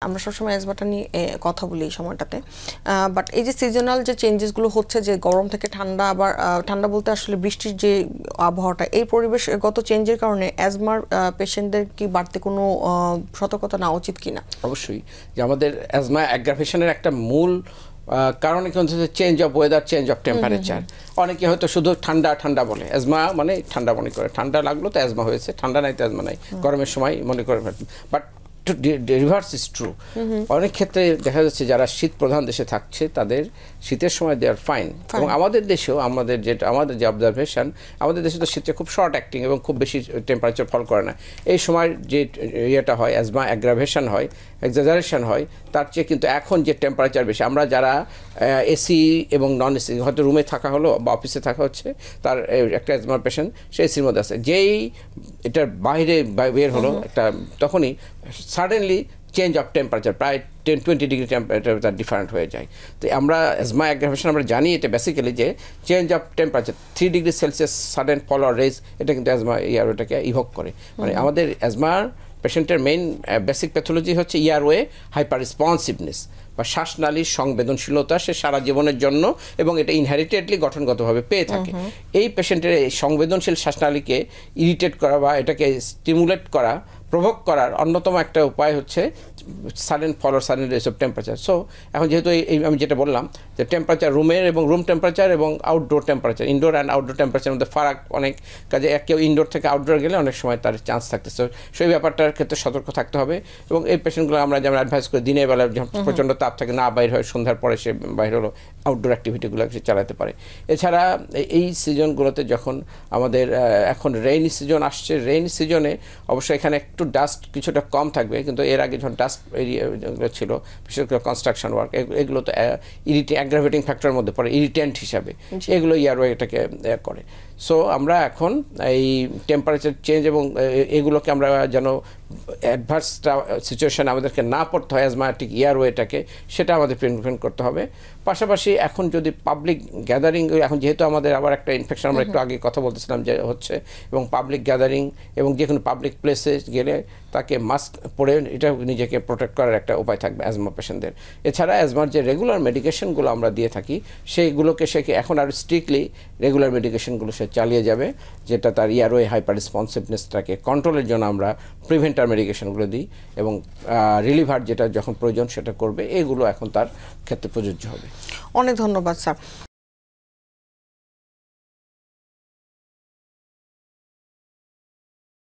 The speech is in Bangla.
আমরা সবসময় অ্যাজমাটা নিয়ে কথা বলি এই সময়টাতে, বাট এই যে সিজনাল যে চেঞ্জেসগুলো হচ্ছে, যে গরম থেকে ঠান্ডা, আবার ঠান্ডা বলতে আসলে বৃষ্টির যে আবহাওয়াটা, এই পরিবেশগত চেঞ্জের কারণে অ্যাজমার পেশেন্টদের কি বাড়তে কোনো সতর্কতা নেওয়া উচিত কিনা? অবশ্যই, যে আমাদের অ্যাজমা অ্যাগ্রাভেশনের একটা মূল কারণ হচ্ছে change of weather, change of temperature. অনেকে হয়তো শুধু ঠান্ডা ঠান্ডা বলে, অ্যাজমা মানে ঠান্ডা মনে করে, ঠান্ডা লাগলো তো অ্যাজমা হয়েছে, ঠান্ডা নাই তো অ্যাজমা নাই, গরমের সময় মনে করে। But reverse is true. অনেক ক্ষেত্রে দেখা যাচ্ছে যারা শীত প্রধান দেশে থাকছে তাদের শীতের সময় দে আর ফাইন, এবং আমাদের দেশেও আমাদের যে অবজারভেশন, আমাদের দেশে তো শীতে খুব শর্ট অ্যাক্টিং এবং খুব বেশি টেম্পারেচার ফল করে না। এই সময় যে ইয়েটা হয়, অ্যাজমা অ্যাগ্রাভেশন হয়, এক্সাজারেশন হয়, তার চেয়ে কিন্তু এখন যে টেম্পারেচার বেশি, আমরা যারা এসি এবং নন এসি হয়তো রুমে থাকা হলো বা অফিসে থাকা হচ্ছে, তার একটা অ্যাজমার পেশেন্ট সে এসির মধ্যে আছে, যেই এটার বাইরে বের হলো একটা, তখনই সাডেনলি চেঞ্জ অফ টেম্পারেচার প্রায় 10-20 ডিগ্রি টেম্পারেচার তার ডিফারেন্ট হয়ে যায়। তো আমরা অ্যাজমা অ্যাগ্রাভেশন আমরা জানি এটা বেসিক্যালি যে change of temperature 3 degree Celsius sudden fall or rise, এটা কিন্তু অ্যাজমা ওটাকে ইভোক করে। মানে আমাদের অ্যাজমার পেশেন্টের মেইন বেসিক প্যাথোলজি হচ্ছে ইয়ারওয়ে হাইপার রেসপন্সিভনেস বা শ্বাসনালীর সংবেদনশীলতা, সে সারা জীবনের জন্য, এবং এটা ইনহেরিটেডলি গঠনগতভাবে পেয়ে থাকে। এই পেশেন্টের এই সংবেদনশীল শ্বাসনালীকে ইরিটেট করা বা এটাকে স্টিমুলেট করা, প্রভোগ করার অন্যতম একটা উপায় হচ্ছে sudden fall or sudden rise of temperature. So এখন যেহেতু এই আমি যেটা বললাম যে টেম্পারেচার রুমের এবং রুম টেম্পারেচার এবং outdoor temperature, indoor and outdoor টেম্পারেচারের মধ্যে ফারাক অনেক, কাজে কেউ ইনডোর থেকে আউটডোর গেলে অনেক সময় তার চান্স থাকতেছে, সেই ব্যাপারটার ক্ষেত্রে সতর্ক থাকতে হবে। এবং এই পেশেন্টগুলো আমরা যেমন অ্যাডভাইস করি, দিনের বেলা যখন প্রচণ্ড তাপ থাকে না বাইর হয়, সন্ধ্যার পরে সে বাইর হলো আউটডোর অ্যাক্টিভিটিগুলো সে চালাতে পারে। এছাড়া এই সিজনগুলোতে যখন আমাদের এখন রেইনি সিজন আসছে, রেইনি সিজনে অবশ্যই এখানে একটু ডাস্ট কিছুটা কম থাকবে, কিন্তু এর আগে যখন ডাস্ট এরিয়াগুলো ছিল, বিশেষ করে কনস্ট্রাকশন ওয়ার্ক, এগুলো তো অ্যাগ্রাভেটিং ফ্যাক্টরের মধ্যে পড়ে ইরিটেন্ট হিসাবে, এগুলো ইয়ারওয়ে এটাকে করে। সো আমরা এখন এই টেম্পারেচার চেঞ্জ এবং এগুলোকে আমরা যেন অ্যাডভার্স সিচুয়েশন আমাদেরকে না পড়তে হয় অ্যাজমাটিক ইয়ারওয়েটাকে, সেটা আমাদের প্রিভেন্ট করতে হবে। পাশাপাশি এখন যদি পাবলিক গ্যাদারিং, এখন যেহেতু আমাদের আবার একটা ইনফেকশন, আমরা একটু আগে কথা বলতেছিলাম যে হচ্ছে, এবং পাবলিক গ্যাদারিং এবং যে কোনো পাবলিক প্লেসে গেলে তাকে মাস্ক পরে এটা নিজেকে প্রোটেক্ট করার একটা উপায় থাকবে অ্যাজমা পেশেন্টদের। এছাড়া অ্যাজমার যে রেগুলার মেডিকেশনগুলো আমরা দিয়ে থাকি, সেইগুলোকে সে এখন আর স্ট্রিক্টলি রেগুলার মেডিকেশনগুলো সে চালিয়ে যাবে, যেটা তার ইয়ারওয়ে হাইপার রেসপন্সিভনেসটাকে কন্ট্রোলের জন্য আমরা প্রিভেন্টার মেডিকেশনগুলো দিই, এবং রিলিভার যেটা যখন প্রয়োজন সেটা করবে, এগুলো এখন তার ক্ষেত্রে প্রযোজ্য হবে। অনেক ধন্যবাদ স্যার।